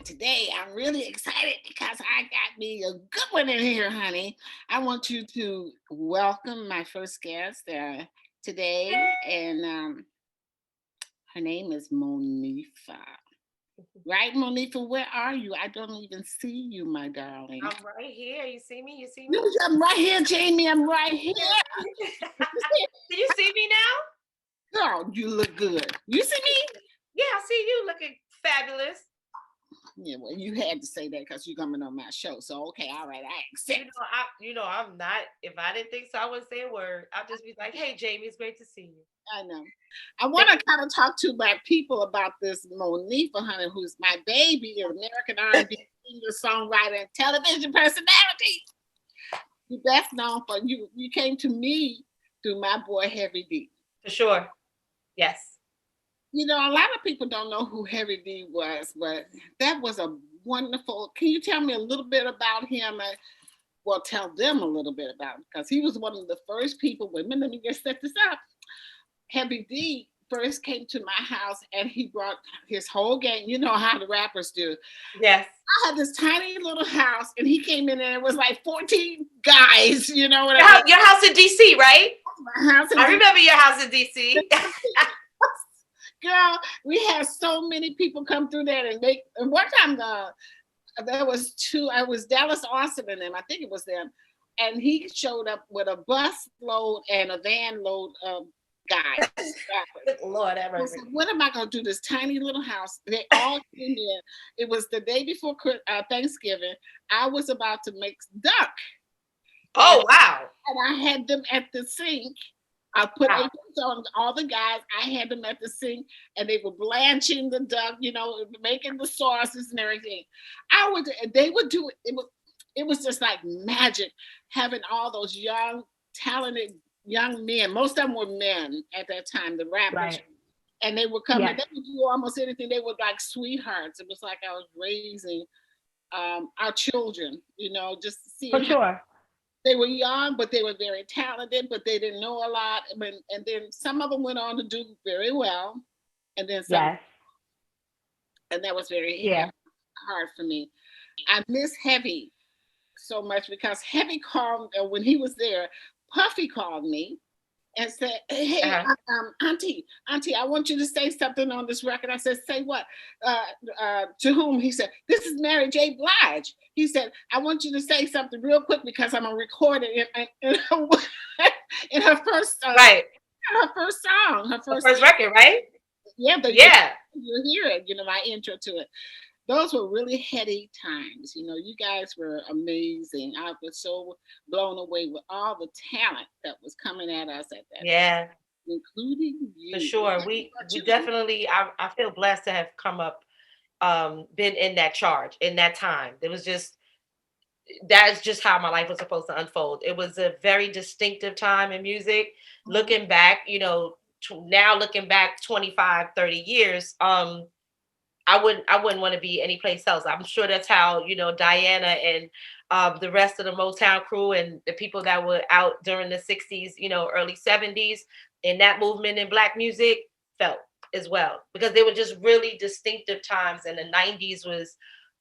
today I'm really excited because I got me a good one in here, honey. I want you to welcome my first guest today, and her name is Monifah. Right, Monifah? Where are you? I don't even see you, my darling. I'm right here. You see me? You see No, me? I'm right here, Jamie. I'm right here. Do you see me now? Girl, you look good. You see me? Yeah, I see you looking fabulous. Yeah, well, you had to say that because you're coming on my show. So okay, all right, I accept. I'm not. If I didn't think so, I wouldn't say a word. I'll just be like, "Hey, Jamie, it's great to see you." I know. I want to kind of talk to my people about this Monifah, honey, who's my baby, an American R&B singer, songwriter, and television personality. You best known for you. You came to me through my boy Heavy D. For sure. Yes. You know, a lot of people don't know who Heavy D was, but that was a wonderful. Can you tell me a little bit about him? Well, tell them a little bit about him because he was one of the first people. Wait a minute, let me just set this up. Heavy D first came to my house and he brought his whole gang. You know how the rappers do. Yes. I had this tiny little house and he came in and it was like 14 guys. You know what I mean? Your house in DC, right? My house in I remember your house in DC. Girl, we had so many people come through there and one time there was two, I was Dallas Austin and them, I think it was them, and he showed up with a bus load and a van load of guys. Lord I said, what am I going to do? This tiny little house. They all came in. It was the day before Thanksgiving. I was about to make duck. Oh, wow. And I had them at the sink. I put aprons on all the guys. I had them at the sink, and they were blanching the duck, you know, making the sauces and everything. They would do it. It was just like magic having all those young, talented young men. Most of them were men at that time, the rappers. Right. And they would come and they would do almost anything. They were like sweethearts. It was like I was raising our children, you know, just to see. For sure. They were young, but they were very talented, but they didn't know a lot. And then some of them went on to do very well. And then some. Yes. And that was very hard for me. I miss Heavy so much because Heavy called when he was there. Puffy called me and said, "Hey, Auntie, I want you to say something on this record." I said, "Say what?" To whom? He said, "This is Mary J. Blige." He said, "I want you to say something real quick because I'm gonna record it in her first her first song, her first record, right?" Yeah, you hear it. You know, my intro to it. Those were really heady times. You know, you guys were amazing. I was so blown away with all the talent that was coming at us at that time, including you. For sure. We definitely, I feel blessed to have come up, been in that charge, in that time. It was just, that's just how my life was supposed to unfold. It was a very distinctive time in music. Mm-hmm. Looking back, you know, now looking back 25, 30 years, I wouldn't want to be anyplace else. I'm sure that's how, you know, Diana and the rest of the Motown crew and the people that were out during the 60s, you know, early 70s in that movement in Black music felt as well, because they were just really distinctive times. And the 90s was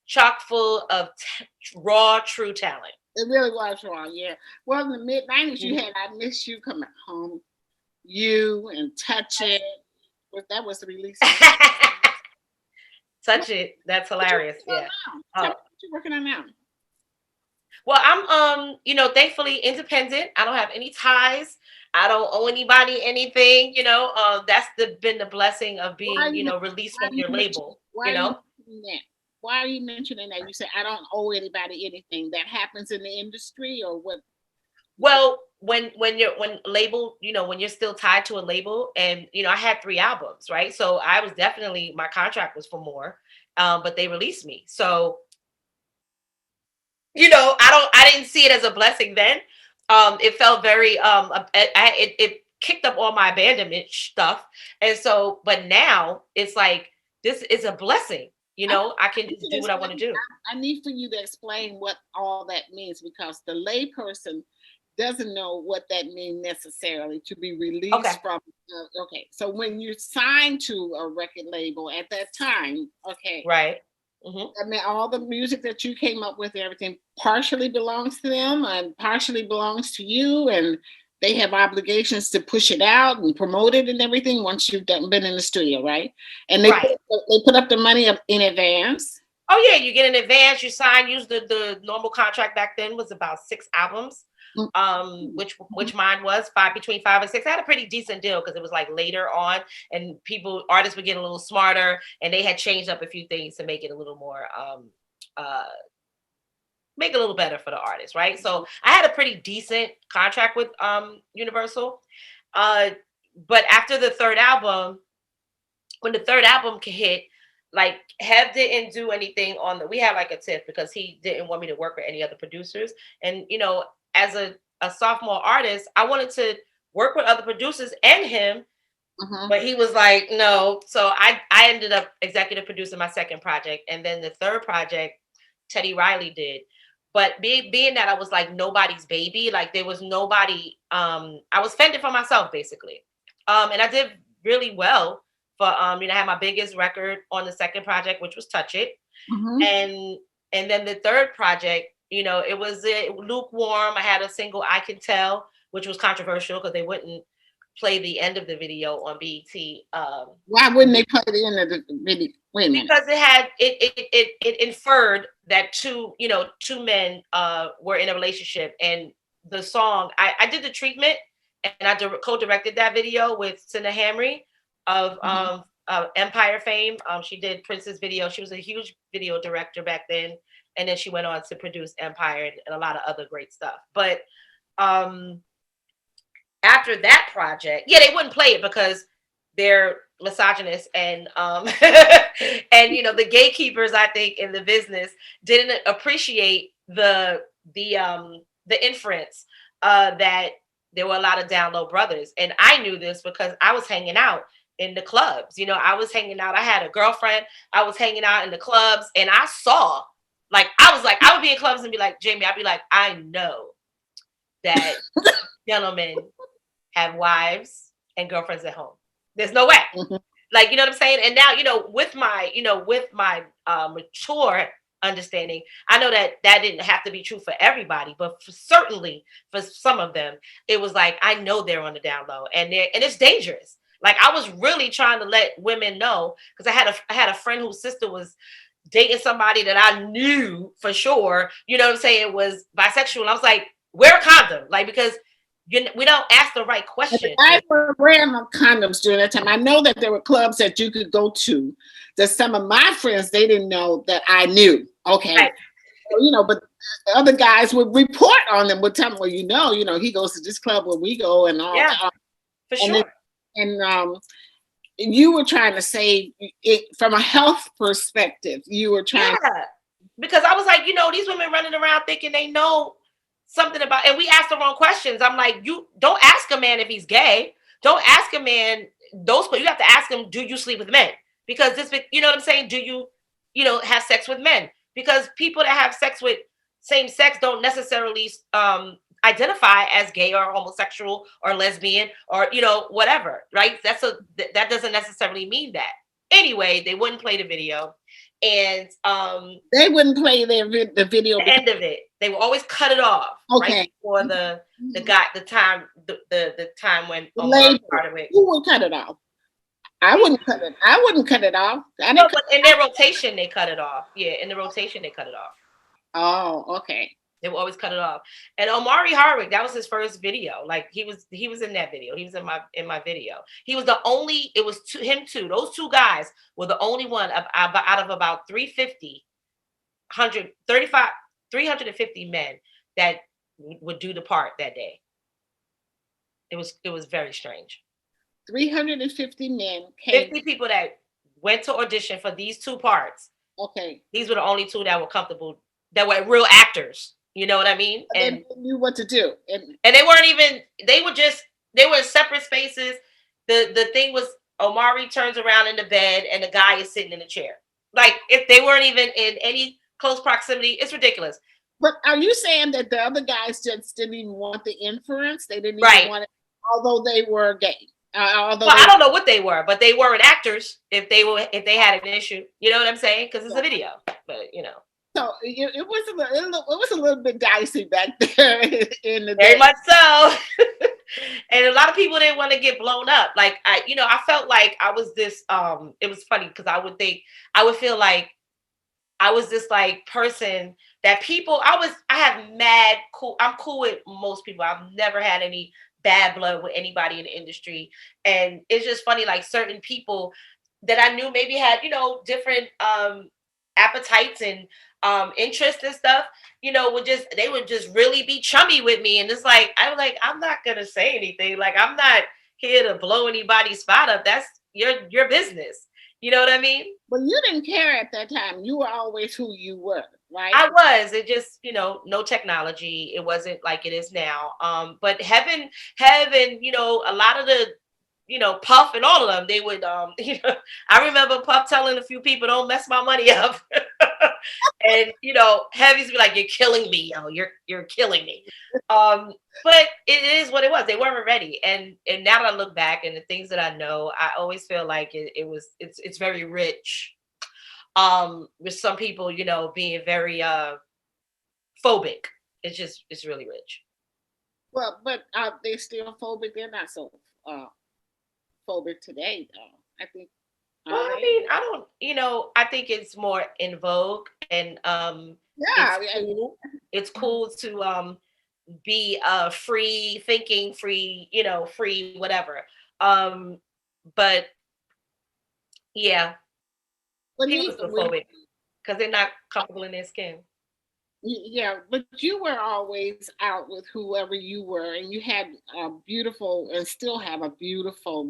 chock full of raw, true talent. It really was raw, yeah. Well, in the mid-90s, you had I Miss You Coming Home, You and Touch It. That was the release. Touch It. That's hilarious. Yeah. Tell me what you're working on now. Well, I'm you know, thankfully independent. I don't have any ties. I don't owe anybody anything, you know. That's been the blessing of being, you know, released from your label. You know? Why are you mentioning that? You say I don't owe anybody anything. That happens in the industry or what? Well, when label, you know, when you're still tied to a label, and you know, I had 3 albums, right? So I was definitely, my contract was for more, but they released me. So, you know, I didn't see it as a blessing then. It felt very it kicked up all my abandonment stuff, and so, but now it's like this is a blessing. You know, I can do what I want to do. I need for you to explain what all that means, because the layperson doesn't know what that means necessarily, to be released from. Okay, so when you're signed to a record label at that time, right, I mean, all the music that you came up with, everything partially belongs to them and partially belongs to you, and they have obligations to push it out and promote it and everything once you've been in the studio, right? And they put up the money up in advance. Oh yeah, you get in advance, you sign. Use the normal contract back then was about 6 albums, which mine was between 5 and 6. I had a pretty decent deal because it was like later on, and artists were getting a little smarter, and they had changed up a few things to make it a little more make it a little better for the artist, right? So I had a pretty decent contract with Universal, but after the third album, when the third album hit, like Hev didn't do anything we had like a tiff because he didn't want me to work with any other producers. And, as a sophomore artist, I wanted to work with other producers and him, but he was like, no. So I ended up executive producing my second project. And then the third project, Teddy Riley did. But being that I was like nobody's baby, like there was nobody, I was fending for myself basically. And I did really well. For I had my biggest record on the second project, which was Touch It. And then the third project, it was lukewarm. I had a single, I Can Tell, which was controversial because they wouldn't play the end of the video on BET. Why wouldn't they play the end of the video? Wait a minute. Because it inferred that two men were in a relationship, and the song, I did the treatment, and I co-directed that video with Cinna Hamry of Empire fame. She did Prince's video. She was a huge video director back then, and then she went on to produce Empire and a lot of other great stuff. But after that project, they wouldn't play it because they're misogynist and and the gatekeepers, I think, in the business didn't appreciate the inference that there were a lot of down low brothers. And I knew this because I was hanging out in the clubs. I was hanging out. I had a girlfriend. I was hanging out in the clubs, and I saw, I would be in clubs and be like, Jamie, I'd be like, I know that gentlemen have wives and girlfriends at home. There's no way. Like, you know what I'm saying? And now, with my mature understanding, I know that didn't have to be true for everybody, but certainly for some of them, it was like, I know they're on the down low, and it's dangerous. Like, I was really trying to let women know, because I had a friend whose sister was dating somebody that I knew for sure, you know what I'm saying, was bisexual. And I was like, wear a condom, like, because we don't ask the right question. I were wearing condoms during that time. I know that there were clubs that you could go to that some of my friends, they didn't know that I knew. Okay. Right. But other guys would report on them, would tell them, well, he goes to this club where we go and all. Yeah, for sure. And you were trying to say it from a health perspective. You were trying because I was like, these women running around thinking they know something about, and we ask the wrong questions. I'm like, you don't ask a man if he's gay. Don't ask a man you have to ask him, do you sleep with men? Because this, you know what I'm saying? Do you, have sex with men? Because people that have sex with same sex don't necessarily identify as gay or homosexual or lesbian or, whatever, right? That doesn't necessarily mean that. Anyway, they wouldn't play the video. And they wouldn't play the video. The end of it, they will always cut it off. Okay. Right before the time when Omar part of it. Who would cut it off? I wouldn't cut it. I wouldn't cut it off. No, but in their rotation, they cut it off. Yeah, in the rotation, they cut it off. Oh, okay. They will always cut it off. And Omari Hardwick, that was his first video. Like he was in that video. He was in my video. He was the only. It was him too. Those two guys were the only one out of about 350 men that would do the part that day. It was very strange. 350 men came. 50 people that went to audition for these two parts. Okay. These were the only two that were comfortable, that were real actors. You know what I mean? And they knew what to do. And they weren't even, they were in separate spaces. The thing was, Omari turns around in the bed and the guy is sitting in a chair. Like, if they weren't even in any close proximity, it's ridiculous. But are you saying that the other guys just didn't even want the inference? They didn't even want it, although they were gay. I don't know what they were, but they weren't actors if they had an issue. You know what I'm saying? Because it's a video. but So it was a little bit dicey back there in the very day. much so. And a lot of people didn't want to get blown up. Like I felt like I was this. It was funny because I would feel like I was this like person that I have mad cool. I'm cool with most people. I've never had any bad blood with anybody in the industry. And it's just funny, like certain people that I knew maybe had, different appetites and interests and stuff, they would just really be chummy with me. And it's like, I was like, I'm not gonna say anything. Like, I'm not here to blow anybody's spot up. That's your business. You know what I mean? But you didn't care at that time. You were always who you were, right? I was. It just, no technology. It wasn't like it is now. But heaven, a lot of the, Puff and all of them, they would, I remember Puff telling a few people, don't mess my money up. And, Heavy's be like, you're killing me, yo. You're killing me. But it is what it was. They weren't ready. And now that I look back and the things that I know, I always feel like it's very rich. With some people, being very phobic. It's really rich. Well, but they're still phobic. They're not so phobic today, though. I think. Well, I mean, I don't, I think it's more in vogue, and yeah, it's cool to be free thinking, free, free whatever. But yeah, people are phobic because they're not comfortable in their skin. Yeah, but you were always out with whoever you were, and you had a beautiful, and still have a beautiful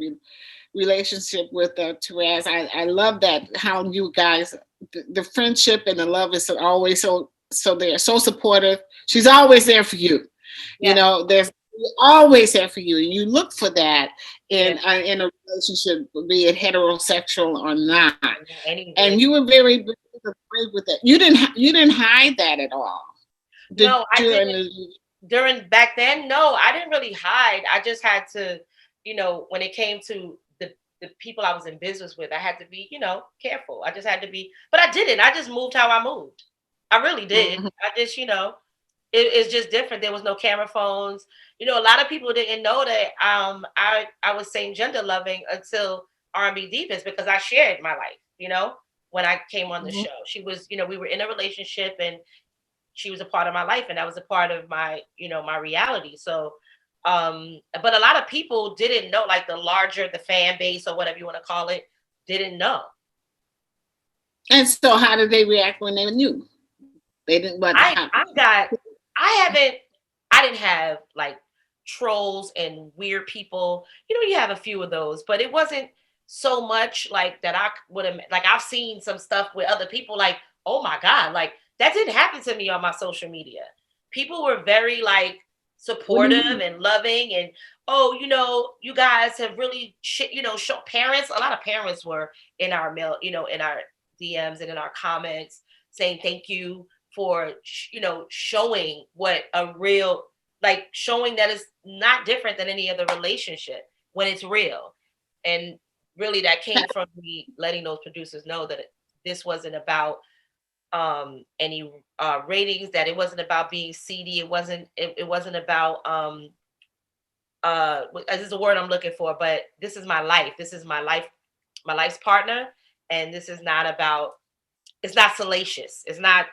relationship with Therese. I love that, how you guys, the friendship and the love is always so they're so supportive. She's always there for you. Yeah. There's always there for you, and you look for that in a relationship, be it heterosexual or not. And you were very brave with that. You didn't hide that at all. No, I didn't. During back then, no, I didn't really hide. I just had to, when it came to the people I was in business with, I had to be, careful. I just had to be, but I didn't. I just moved how I moved. I really did. Mm-hmm. I just, it's just different. There was no camera phones. A lot of people didn't know that I was same gender loving until R&B Divas, because I shared my life, when I came on the Mm-hmm. show. She was, we were in a relationship, and she was a part of my life, and that was a part of my, my reality. So, but a lot of people didn't know, like the fan base or whatever you want to call it, didn't know. And so how did they react when they knew? They didn't, but I didn't have like trolls and weird people. You have a few of those, but it wasn't so much like that. I would have, like, I've seen some stuff with other people, like, oh my God, like that didn't happen to me on my social media. People were very like supportive and loving, and you guys have really show parents. A lot of parents were in our mail, in our DMs and in our comments saying thank you for showing what a real, like, showing that it's not different than any other relationship when it's real. And really that came from me letting those producers know that this wasn't about any ratings, that it wasn't about being seedy. It wasn't about this is a word I'm looking for, but this is my life. This is my life's partner. And this is not about, it's not salacious. It's none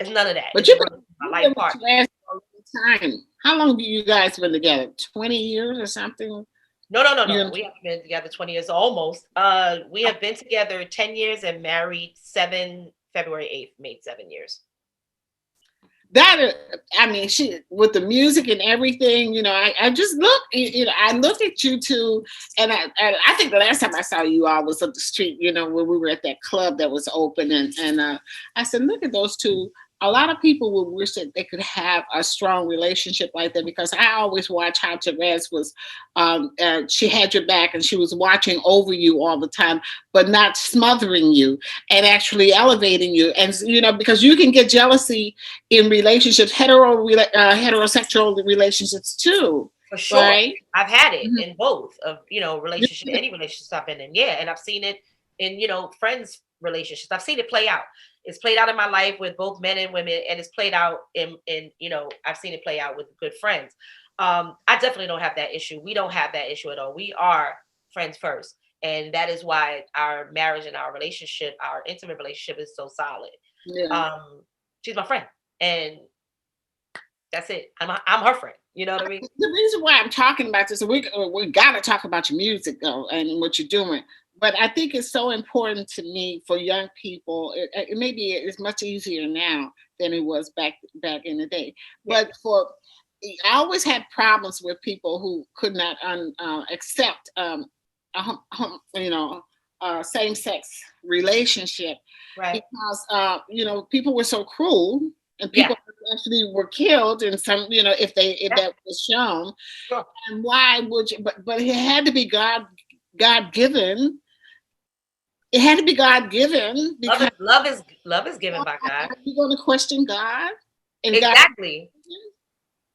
of that. But you've been my life partner. Time. How long do you guys been together? 20 years or something? No. We have been together 20 years almost. We have been together 10 years and married February 8th, made 7 years. She, with the music and everything, I just look, I look at you two, and I think the last time I saw you all was up the street, when we were at that club that was open, and I said, look at those two. A lot of people would wish that they could have a strong relationship like that, because I always watch how Therese was, she had your back and she was watching over you all the time, but not smothering you and actually elevating you. And, because you can get jealousy in relationships, heterosexual relationships too. For sure. Right? I've had it in both of, relationship, any relationships I've been in. Yeah. And I've seen it in, friends relationships. I've seen it play out. It's played out in my life with both men and women, and it's played out in I've seen it play out with good friends. I definitely don't have that issue. We don't have that issue at all. We are friends first. And that is why our marriage and our relationship, our intimate relationship is so solid. Yeah. She's my friend. And that's it. I'm her friend. You know what I mean? The reason why I'm talking about this, we got to talk about your music though and what you're doing. But I think it's so important to me for young people. It maybe it's much easier now than it was back in the day. Yeah. But I always had problems with people who could not accept same sex relationship, Right. because people were so cruel, and Yeah. people actually were killed in some, if Yeah. that was shown. Sure. And why would you? But it had to be God given. It had to be God given, because Love is given by God. are you going to question God? And God. Exactly.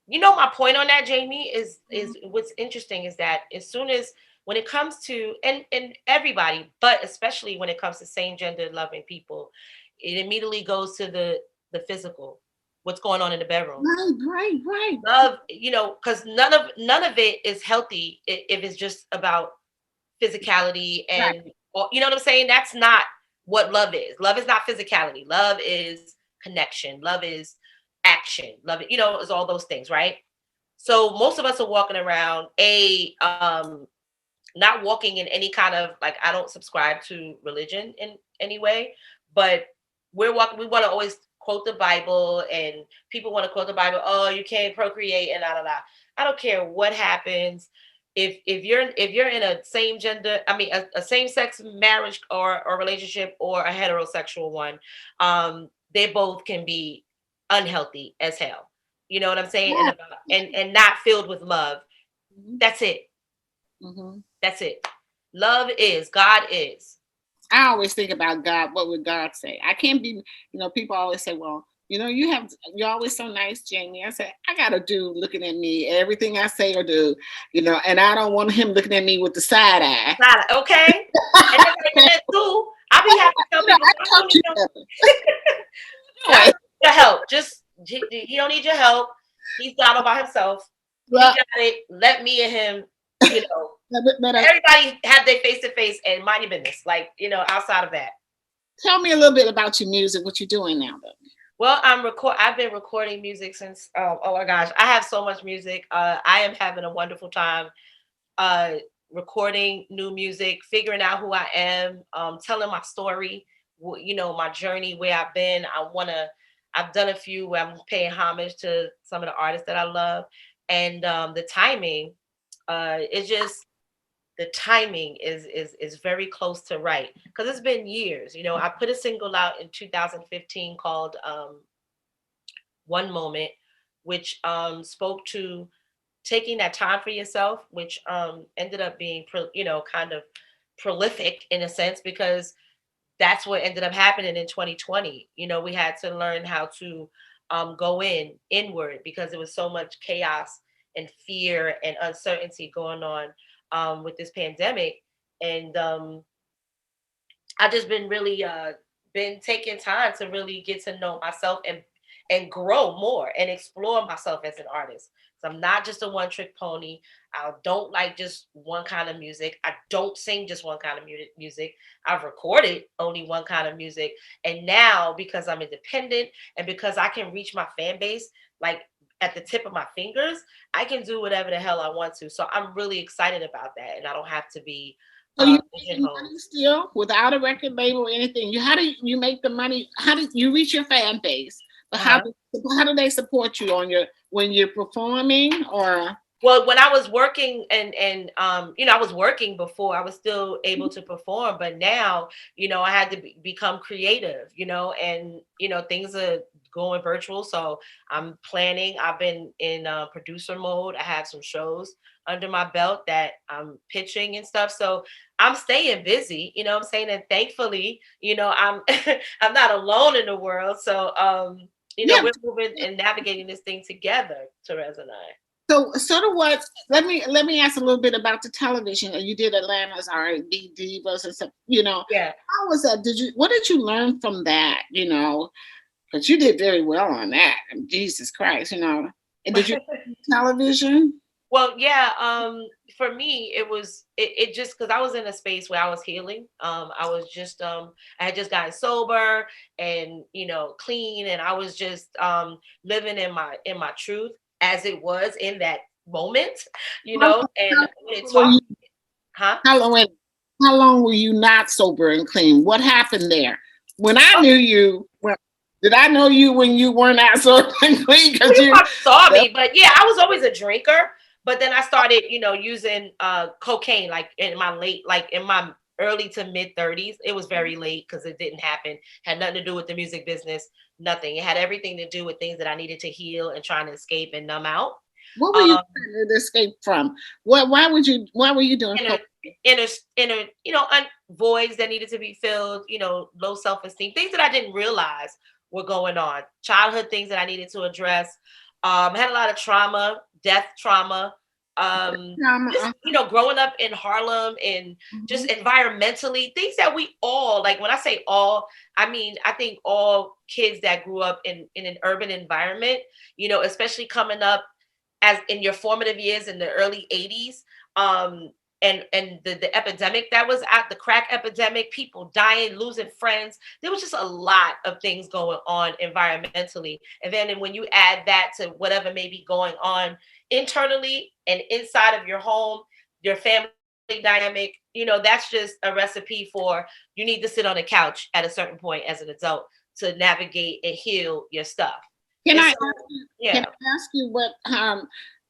My point on that, Jamie, is what's interesting is that as soon as when it comes to and everybody, but especially when it comes to same gender loving people, it immediately goes to the physical, what's going on in the bedroom. Right. Love, because none of it is healthy if it's just about physicality Right. or you know what I'm saying? That's not what love is. Love is not physicality. Love is connection. Love is action. Love it, is all those things, right? So most of us are walking around not walking in any kind of, like, I don't subscribe to religion in any way, but we want to always quote the Bible, and people want to quote the Bible. Oh, you can't procreate and da da da. I don't care what happens. If you're in a same gender, I mean a same sex marriage or relationship or a heterosexual one, they both can be unhealthy as hell. You know what I'm saying? Yeah. And not filled with love. Mhm. That's it. Mhm. That's it. Love is, God is. I always think about God. What would God say? I can't be, people always say, well, you're always so nice, Jamie. I said, I got a dude looking at me, everything I say or do, and I don't want him looking at me with the side eye. Okay. And then too, I be having to tell people, I God don't told need you no, God don't that. need your help. Just he don't need your help. He's got all by himself. He Well, got it. Let me and him, you know. but, Everybody have their face to face and mind your business. Like, outside of that. tell me a little bit about your music, what you're doing now, though. Well, I've been recording music since oh my gosh, I have so much music. I am having a wonderful time uh recording new music, figuring out who I am, telling my story, my journey, where I've been. I've done a few where I'm paying homage to some of the artists that I love. And the timing, is just the timing is very close to right, because it's been years. I put a single out in 2015 called One Moment, which spoke to taking that time for yourself, which ended up being kind of prolific in a sense, because that's what ended up happening in 2020. We had to learn how to go inward, because there was so much chaos and fear and uncertainty going on with this pandemic. And I just been really been taking time to really get to know myself and grow more and explore myself as an artist. So I'm not just a one trick pony. I don't like just one kind of music. I don't sing just one kind of music. I've recorded only one kind of music. And now, because I'm independent and because I can reach my fan base like at the tip of my fingers, I can do whatever the hell I want to. So I'm really excited about that. And I don't have to be So you making pigeonholed. money still without a record label or anything? How do you make the money? How do you reach your fan base? But Uh-huh. how do they support you when you're performing or? Well, when I was working and I was working before, I was still able to perform, but now, I had to become creative, and things are going virtual, so I'm planning. I've been in producer mode. I have some shows under my belt that I'm pitching and stuff, so I'm staying busy. I'm saying, and thankfully, I'm I'm not alone in the world, so Yeah, we're moving and navigating this thing together, Therese and I. So sort of what? Let me ask a little bit about the television. You did Atlanta's R&B divas and stuff. Yeah. How was that? What did you learn from that? Because you did very well on that. Jesus Christ. And did you television? Well, yeah. For me, it just because I was in a space where I was healing. I was just I had just gotten sober and clean, and I was just living in my truth as it was in that moment, How, And how when it were talked, you? huh? How long? How long were you not sober and clean? What happened there? When I knew you, well, did I know you when you weren't out sober and clean? Well, Because you you, probably saw that, me, but yeah, I was always a drinker. But then I started, using cocaine like in my early to mid 30s. It was very late because it didn't happen. Had nothing to do with the music business, nothing. It had everything to do with things that I needed to heal and trying to escape and numb out. what were you Um, trying to escape from? Why were you doing inner coke? inner voids that needed to be filled, low self-esteem, things that I didn't realize were going on, childhood things that I needed to address. I had a lot of trauma, death trauma, just growing up in Harlem and just Mhm. environmentally, things that we all, like when I say all, I mean I think all kids that grew up in an urban environment, especially coming up as in your formative years in the early 80s, um and the epidemic that was at the crack epidemic, people dying, losing friends. There was just a lot of things going on environmentally, and then when you add that to whatever may be going on internally and inside of your home, your family dynamic, that's just a recipe for you need to sit on a couch at a certain point as an adult to navigate and heal your stuff. Can And I so ask you? Can yeah. I ask you what?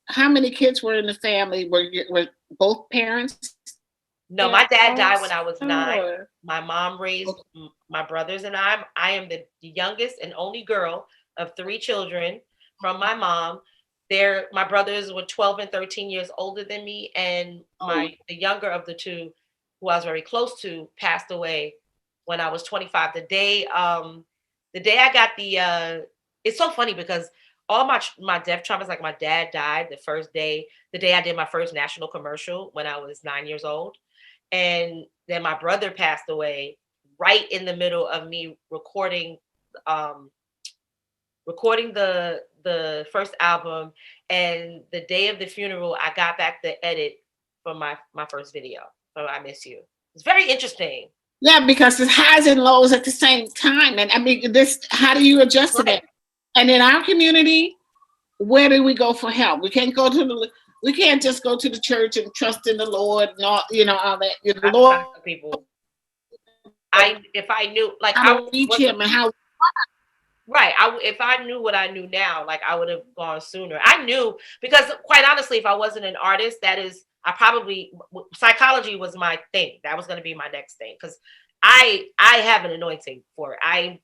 How many kids were in the family? Were both parents No, there my dad died when also? I was 9. Or My mom raised okay. my brothers and I. I am the youngest and only girl of 3 children from my mom. My brothers were 12 and 13 years older than me, and Oh, the younger of the two, who I was very close to, passed away when I was 25. The day I got it's so funny because all my death traumas, like my dad died the day I did my first national commercial when I was 9 years old, and then my brother passed away right in the middle of me um recording the first album, and the day of the funeral I got back the edit from my first video, so I Miss You. It's very interesting. yeah, because it's highs and lows at the same time, and I mean, this. How do you adjust to Right. that? And in our community, where do we go for help? We can't go to the. We can't just go to the church and trust in the Lord and all, all that. The I Lord, tell people, I if I knew, like, how I to reach wasn't Him and how. right. If I knew what I knew now, like, I would have gone sooner. I knew because, quite honestly, if I wasn't an artist, I probably psychology was my thing. That was going to be my next thing because I have an anointing for it. I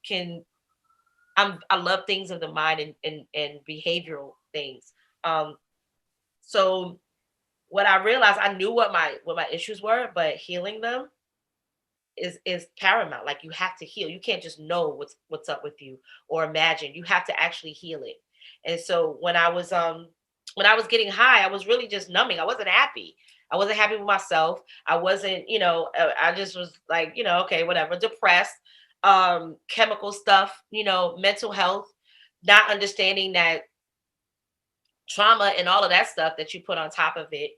love things of the mind and behavioral things. Um, so what I realized, I knew what my issues were, but healing them is paramount. Like, you have to heal. You can't just know what's up with you or imagine. You have to actually heal it. And so when I was getting high, I was really just numbing. I wasn't happy. I wasn't happy with myself. I wasn't, I just was like, okay, whatever, depressed, chemical stuff, mental health, not understanding that trauma and all of that stuff that you put on top of it,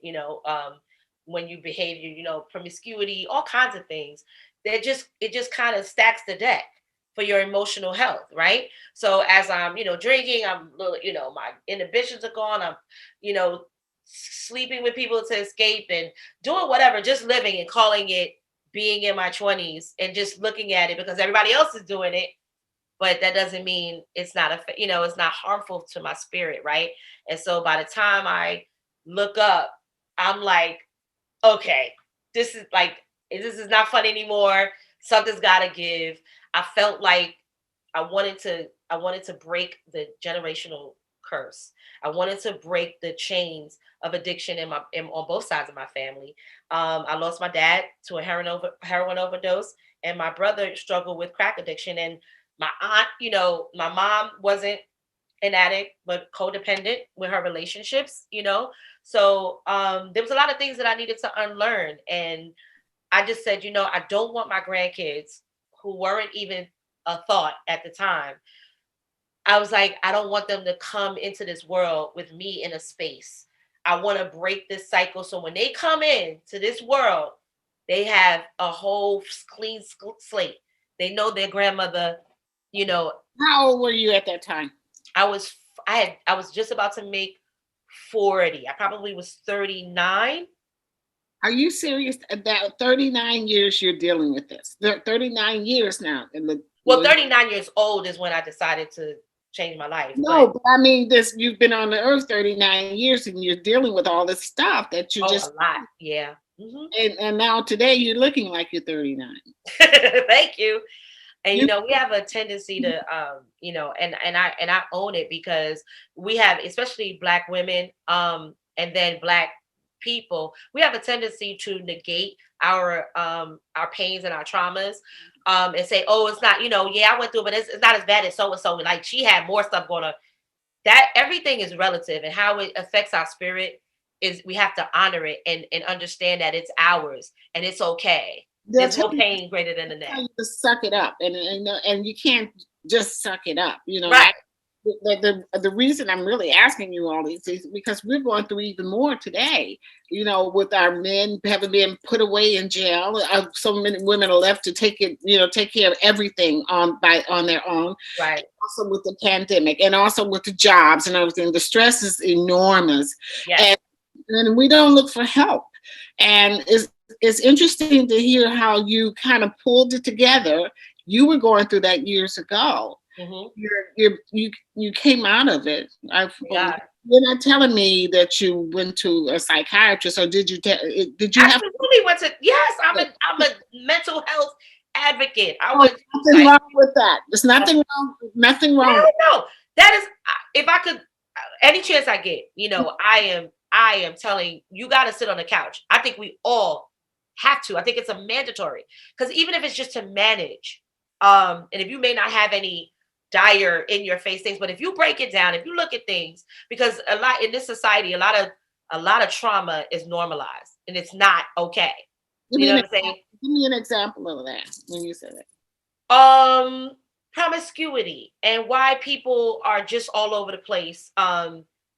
when you behave, promiscuity, all kinds of things. It just kind of stacks the deck for your emotional health, right? So as I'm, drinking, my inhibitions are gone. I'm, you know, sleeping with people to escape and doing whatever, just living and calling it being in my 20s and just looking at it because everybody else is doing it, but that doesn't mean it's not it's not harmful to my spirit, right? And so by the time I look up, I'm like, okay, this is not fun anymore. Something's got to give. I felt like I wanted to break the generational curse. I wanted to break the chains of addiction on both sides of my family. I lost my dad to a heroin overdose, and my brother struggled with crack addiction. And my aunt, my mom wasn't an addict, but codependent with her relationships, So there was a lot of things that I needed to unlearn. And I just said, I don't want my grandkids who weren't even a thought at the time. I was like, I don't want them to come into this world with me in a space. I want to break this cycle. So when they come in to this world, they have a whole clean slate. They know their grandmother, you know. How old were you at that time? I was just about to make 40. I probably was 39. Are you serious? About 39 years you're dealing with this. 39 years now. Well, 39 years old is when I decided to change my life. No, but I mean, you've been on the earth 39 years and you're dealing with all this stuff that you just. A lot. Yeah. Mm-hmm. And now today you're looking like you're 39. Thank you. And we have a tendency to and I own it, because we have, especially Black women, and then Black people, we have a tendency to negate our pains and our traumas, and say, oh, it's not, I went through it, but it's not as bad as so and so, like she had more stuff going on. That everything is relative, and how it affects our spirit is, we have to honor it and understand that it's ours and it's okay. There's no pain greater than the next. To suck it up, and you can't just suck it up. Right. The reason I'm really asking you all these is because we're going through even more today. With our men having been put away in jail, so many women are left to take care of everything on their own. Right. Also with the pandemic, and also with the jobs and everything, the stress is enormous. Yes. And we don't look for help. And it's interesting to hear how you kind of pulled it together. You were going through that years ago. Mm-hmm. You came out of it. Yeah. You're not telling me that you went to a psychiatrist, or did you? Absolutely went to. Yes, I'm a mental health advocate. Nothing wrong with that. There's nothing wrong. Nothing wrong. No, that is, if I could, any chance I get, I am telling you, got to sit on the couch. I think we all have to. I think it's a mandatory, because even if it's just to manage, and if you may not have any dire in your face things, but if you break it down, if you look at things, because a lot in this society, a lot of trauma is normalized, and it's not okay. You know what I'm saying? Give me an example of that when you said it. Promiscuity, and why people are just all over the place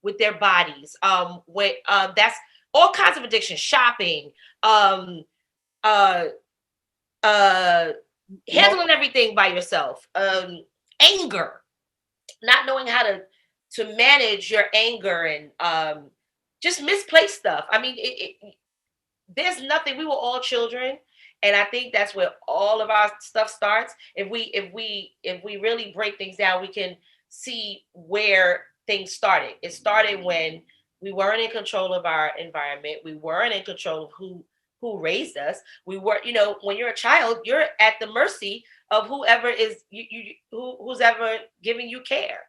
with their bodies. That's all kinds of addiction, shopping, handling everything by yourself, anger, not knowing how to manage your anger, and just misplaced stuff. I mean, there's nothing. We were all children, and I think that's where all of our stuff starts. If we really break things down, we can see where things started. It started when we weren't in control of our environment. We weren't in control of who raised us. We were, when you're a child, you're at the mercy of whoever is who's ever giving you care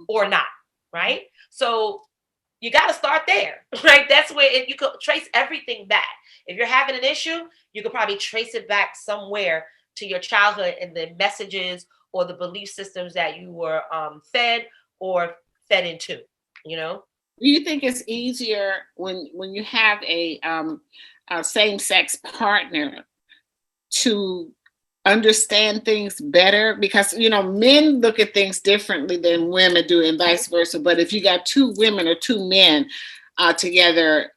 or not, right? So you got to start there, right? That's where you could trace everything back. If you're having an issue, you could probably trace it back somewhere to your childhood and the messages or the belief systems that you were fed or fed into, Do you think it's easier when you have a same-sex partner to understand things better? Because men look at things differently than women do, and vice versa. But if you got two women or two men together,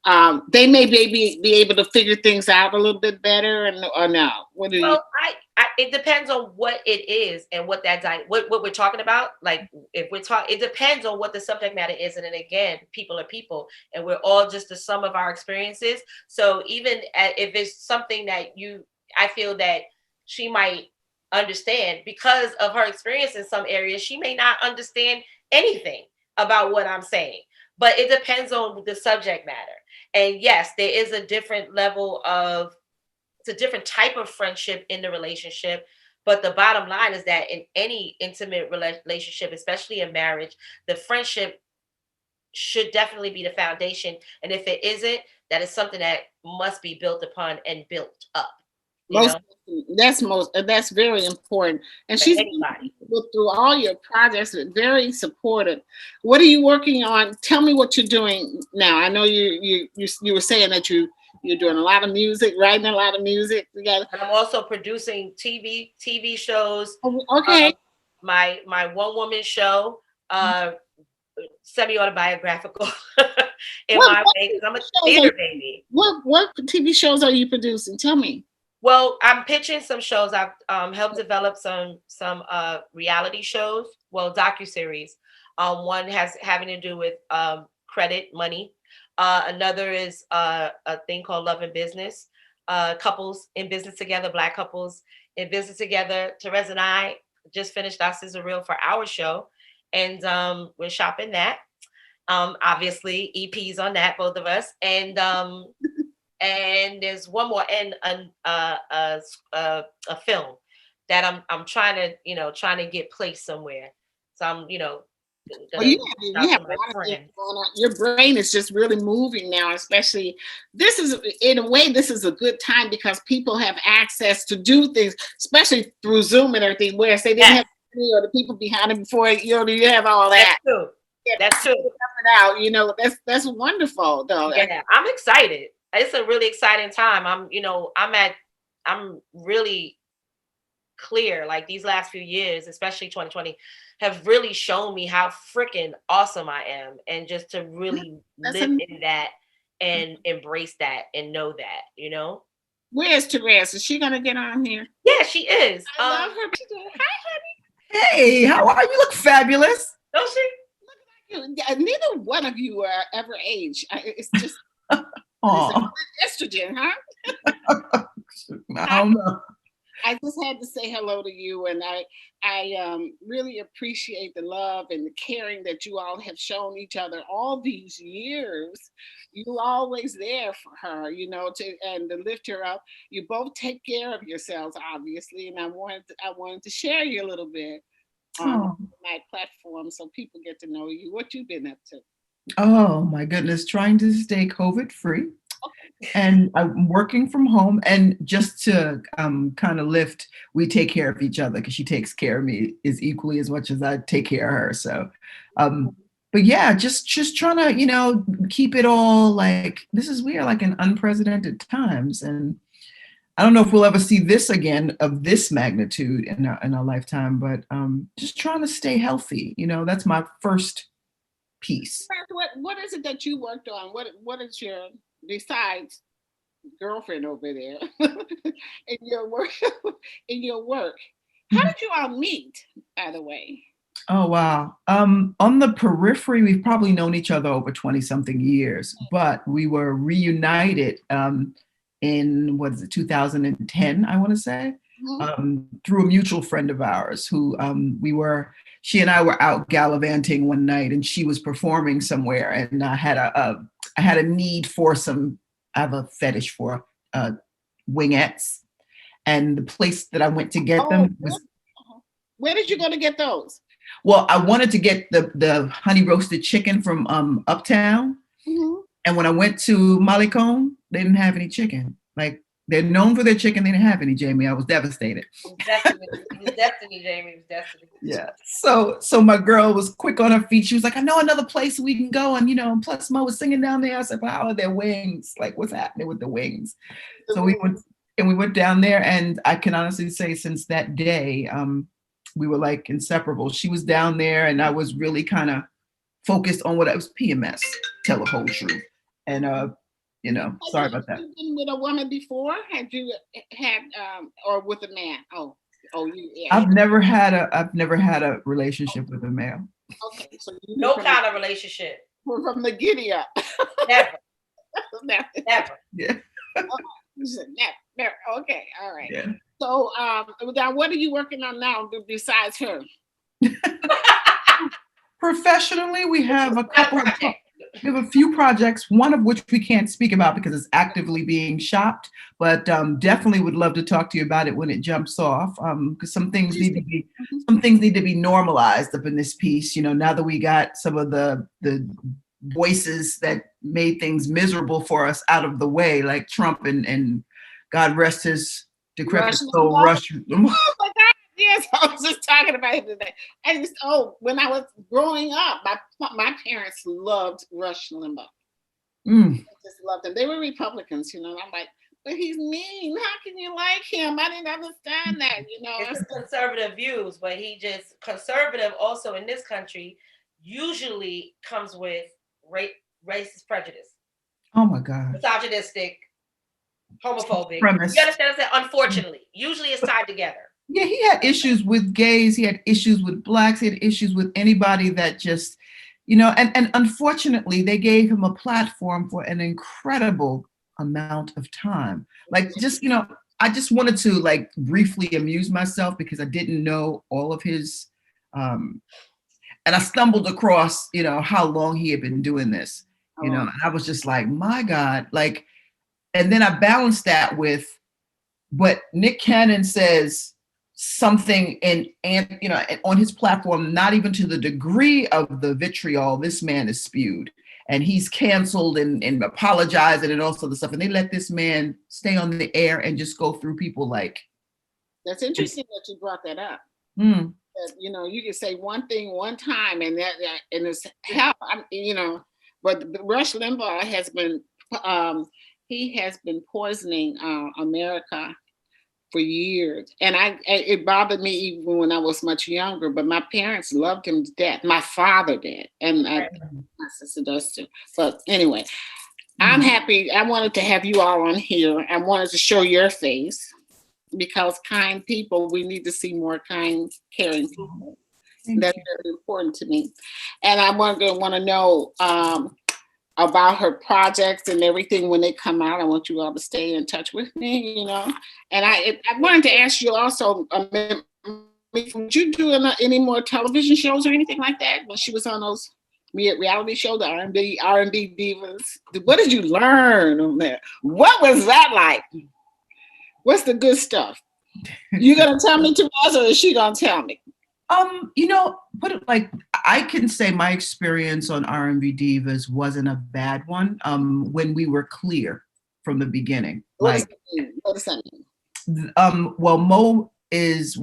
they may be able to figure things out a little bit better, or no? What do you? It depends on what it is and what what we're talking about. Like, if we're talking, it depends on what the subject matter is. And then again, people are people, and we're all just the sum of our experiences. So even if it's something that I feel that she might understand because of her experience in some areas, she may not understand anything about what I'm saying. But it depends on the subject matter. And yes, there is a different level of, it's a different type of friendship in the relationship. But the bottom line is that in any intimate relationship, especially in marriage, the friendship should definitely be the foundation. And if it isn't, that is something that must be built upon and built up. you know, That's very important. And for she's anybody. through all your projects, very supportive. What are you working on? Tell me what you're doing now. I know you were saying that you're doing a lot of music, writing a lot of music together. And I'm also producing TV shows. Oh, okay. My one woman show, semi autobiographical in What my way, because I'm a shows theater baby. what TV shows are you producing? Tell me. Well, I'm pitching some shows. I've helped develop some reality shows, well, docuseries. One has having to do with credit, money. Another is a thing called Love and Business. Couples in business together, Black couples in business together. Therese and I just finished our sizzle reel for our show, and we're shopping that. Obviously, EPs on that, both of us, and there's one more, and a film that I'm trying to get placed somewhere. So I'm Well, gonna reach you out have to a my lot of things friends. going on. Your brain is just really moving now, especially this is in a way, this is a good time because people have access to do things, especially through Zoom and everything, whereas they didn't Yes, have or the people behind it before, you have all that's that. true. Yeah, That's true. out, that's wonderful though. Yeah, I'm excited. It's a really exciting time. I'm really clear. Like these last few years, especially 2020, have really shown me how freaking awesome I am, and just to really That's live in that and embrace that and know that. Where's Therese? Is she gonna get on here? Yeah, she is. I love her. Hi, Hey, how are you? You look fabulous. Don't she? neither one of you are ever age. It's just Oh, estrogen, huh? I don't know. I just had to say hello to you, and I really appreciate the love and the caring that you all have shown each other all these years. You always there for her, to lift her up. You both take care of yourselves, obviously, and I wanted to share you a little bit on Oh. my platform so people get to know you. What you've been up to? Oh my goodness, trying to stay COVID free. And I'm working from home, and just to kind of lift, we take care of each other because she takes care of me as equally as much as I take care of her. So, but yeah, just trying to keep it all like we are like in unprecedented times, and I don't know if we'll ever see this again of this magnitude in our lifetime. But just trying to stay healthy. That's my first piece. What is it that you worked on? What is your, besides girlfriend over there, in your work? In your work, how did you all meet, by the way? Oh, wow. On the periphery, we've probably known each other over 20 something years, but we were reunited in, 2010, I want to say, through a mutual friend of ours who she and I were out gallivanting one night, and she was performing somewhere, and I had a need for I have a fetish for wingettes, and the place that I went to get them was. Where did you go to get those? Well, I wanted to get the honey roasted chicken from Uptown. Mm-hmm. And when I went to Malecon, they didn't have any chicken. Like, they're known for their chicken. They didn't have any, Jamie. I was devastated. Destiny, Jamie. It was destiny. Yeah. So my girl was quick on her feet. She was like, I know another place we can go. And, plus Mo was singing down there. I said, well, how are their wings? Like, what's happening with the wings? So we went down there, and I can honestly say since that day, we were like inseparable. She was down there, and I was really kind of focused on what I was PMS, tell the whole truth. And, sorry about that. Have you been with a woman before? Had you had, or with a man? Yeah. I've never had a relationship with a male. Okay, so no kind of relationship. We're from the giddy up. Never. Never. Yeah. Never. Okay, all right. Yeah. So, now what are you working on now besides her? Professionally, we have a few projects, one of which we can't speak about because it's actively being shopped, but definitely would love to talk to you about it when it jumps off, because some things need to be normalized up in this piece. Now that we got some of the voices that made things miserable for us out of the way, like Trump, and God rest his Decrepit Rush Soul, Limbaugh. Rush. Oh my God! Yes, I was just talking about him today. And when I was growing up, my parents loved Rush Limbaugh. Mm. I just loved him. They were Republicans, and I'm like, but he's mean. How can you like him? I didn't understand that, It's conservative views, but conservative also in this country usually comes with racist prejudice. Oh my God. Misogynistic, homophobic. Premise. You understand what I'm saying? Unfortunately, usually it's tied together. Yeah, he had issues with gays. He had issues with blacks. He had issues with anybody that just, and unfortunately, they gave him a platform for an incredible amount of time. Like, just, I just wanted to like briefly amuse myself because I didn't know all of his, and I stumbled across, how long he had been doing this, and I was just like, my God, like, and then I balanced that with, but Nick Cannon says something on his platform, not even to the degree of the vitriol this man is spewed, and he's canceled and apologizing and all sorts of stuff, and they let this man stay on the air and just go through people like. That's interesting that you brought that up. Mm. That, you can say one thing one time and it's help. But Rush Limbaugh has been he has been poisoning America for years, and it bothered me even when I was much younger. But my parents loved him to death. My father did, and my sister does too. But anyway, I'm happy. I wanted to have you all on here. I wanted to show your face because kind people, we need to see more kind, caring people. That's very important to me. And I want to know about her projects and everything when they come out. I want you all to stay in touch with me, And I wanted to ask you also, would you do any more television shows or anything like that when she was on those reality show, the R&B divas? What did you learn on there? What was that like? What's the good stuff? You gonna tell me to us, or is she gonna tell me? Put it like, I can say my experience on R&B Divas wasn't a bad one. When we were clear from the beginning. What does that mean? Well, Mo is,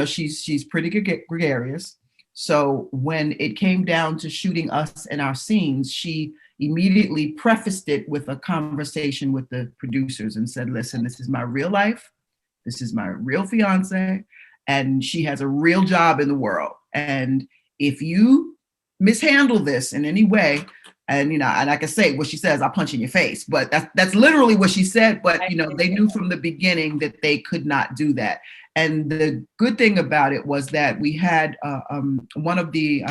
she's pretty gregarious. So when it came down to shooting us in our scenes, she immediately prefaced it with a conversation with the producers and said, listen, this is my real life. This is my real fiance. And she has a real job in the world. And if you mishandle this in any way, and I can say what she says, I'll punch in your face. But that's literally what she said. But they knew from the beginning that they could not do that. And the good thing about it was that we had one of the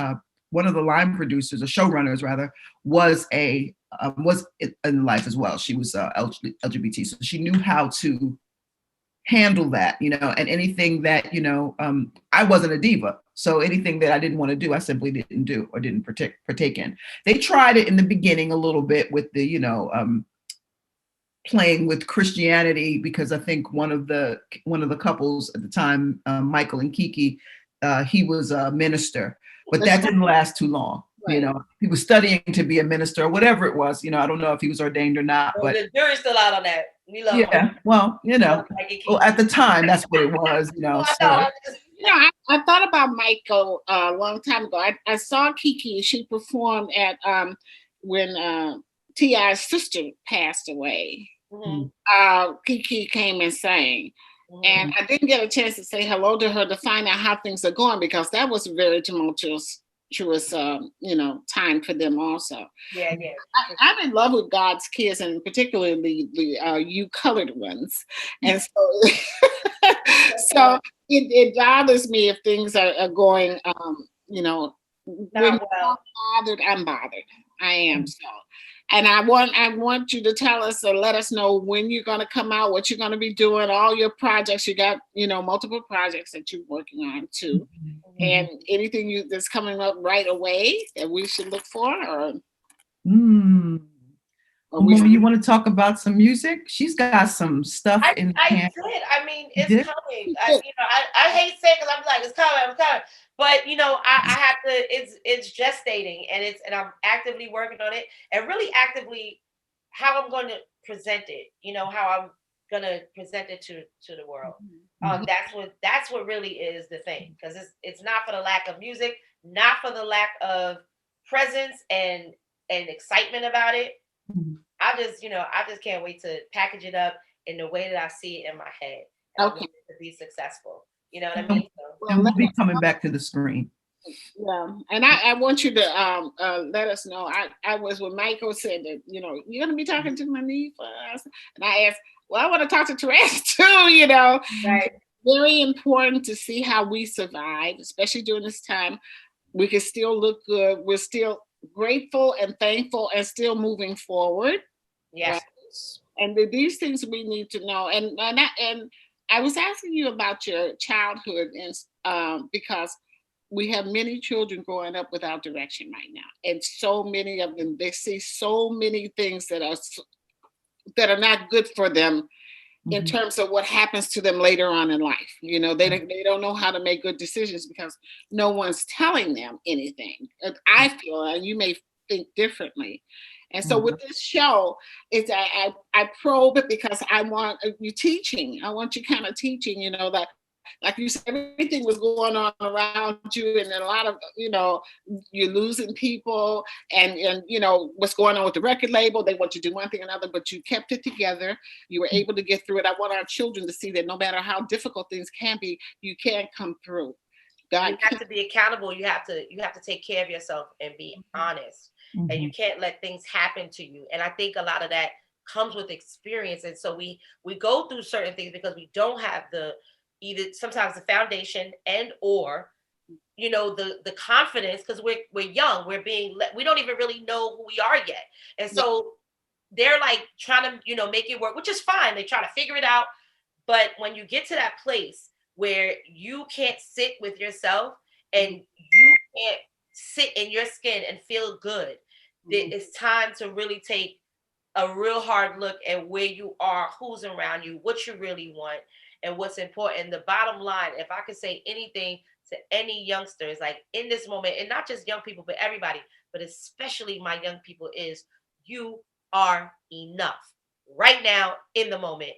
line producers, or showrunners rather, was in life as well. She was LGBT, so she knew how to handle that, and anything that, I wasn't a diva. So anything that I didn't want to do, I simply didn't do or didn't partake in. They tried it in the beginning a little bit with the, playing with Christianity, because I think one of the couples at the time, Michael and Kiki, he was a minister, but that didn't last too long. Right. He was studying to be a minister or whatever it was. I don't know if he was ordained or not, but the jury's still out on that. We love him. Well, at the time, that's what it was. I thought about Michael a long time ago. I saw Kiki. She performed at when T.I.'s sister passed away. Mm-hmm. Kiki came and sang. Mm-hmm. And I didn't get a chance to say hello to her to find out how things are going, because that was a very tumultuous time for them also. Yeah. I'm in love with God's kids, and particularly the you colored ones. And so so it bothers me if things are going not well. I'm bothered. I am. So, and I want you to tell us or let us know when you're going to come out, what you're going to be doing, all your projects. You got, multiple projects that you're working on too. Mm-hmm. And anything that's coming up right away that we should look for, or you want to talk about some music? She's got some stuff in hand. I mean, it's coming. I hate saying, because I'm like, it's coming. But I have to. It's gestating, and I'm actively working on it, and really actively how I'm going to present it. How I'm gonna present it to the world. Mhm. That's what really is the thing, because it's not for the lack of music, not for the lack of presence and excitement about it. Mhm. I just can't wait to package it up in the way that I see it in my head, and I want Okay. it to be successful. You know what I And mean? So, Well, we'll be coming back to the screen. yeah, and I want you to let us know. I was when Michael said that, you know, you're gonna be talking to Monifah, and I asked, well, I want to talk to Therese too. You know, right. very important to see how we survive, especially during this time. We can still look good. We're still grateful and thankful, and still moving forward. Yes. Right? And these things we need to know. And I was asking you about your childhood, and because we have many children growing up without direction right now, and so many of them, they see so many things that are not good for them in Mhm. terms of what happens to them later on in life. You know, they don't know how to make good decisions because no one's telling them anything. And I feel, and you may think differently. And so with this show, it's I probe it because I want you teaching. I want you kind of teaching, you know, that like you said, everything was going on around you, and then a lot of, you know, you're losing people, and you know what's going on with the record label. They want you to do one thing or another, but you kept it together. You were able to get through it. I want our children to see that no matter how difficult things can be, you can come through. God You have to be accountable. You have to take care of yourself and be honest. And you Mhm. can't let things happen to you. And I think a lot of that comes with experience. And so we go through certain things because we don't have the either sometimes the foundation and or the confidence, because we're young, we don't even really know who we are yet. And yeah, so they're like trying to make it work, which is fine. They try to figure it out. But when you get to that place where you can't sit with yourself and you can't sit in your skin and feel good, it's time to really take a real hard look at where you are, who's around you, what you really want, and what's important. The bottom line, if I could say anything to any youngsters, like in this moment, and not just young people, but everybody, but especially my young people, is you are enough right now in the moment,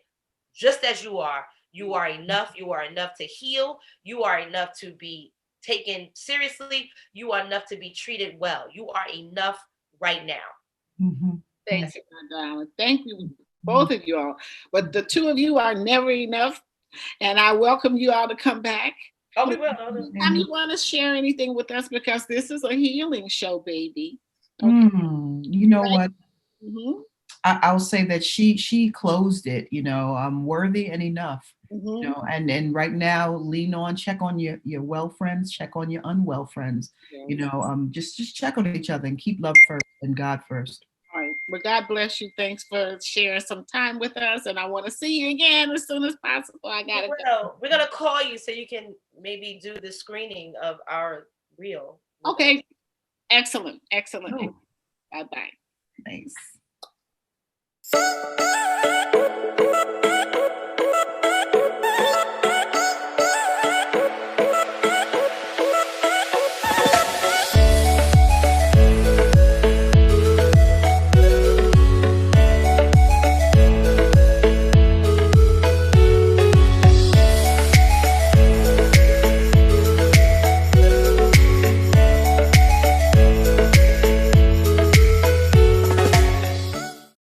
just as you are. You are enough. You are enough to heal. You are enough to be taken seriously. You are enough to be treated well. You are enough right now. Mhm. thank That's you, it. my darling. Thank you, Mhm. both of you all. But the two of you are never enough, and I welcome you all to come back. Oh, we But will. anytime you want to share anything with us, because this is a healing show, baby. Okay. You know Right? what? Mm-hmm. I'll say that she closed it. You know, I'm worthy and enough. You Mm-hmm. know, and right now, lean on, check on your well friends, check on your unwell friends. You Yes. know, just check on each other and keep love first and God first. All right. Well, God bless you. Thanks for sharing some time with us. And I want to see you again as soon as possible. I We got to go. will. We're gonna call you so you can maybe do the screening of our reel with us. Okay. Excellent. Excellent. Oh, Bye bye. nice.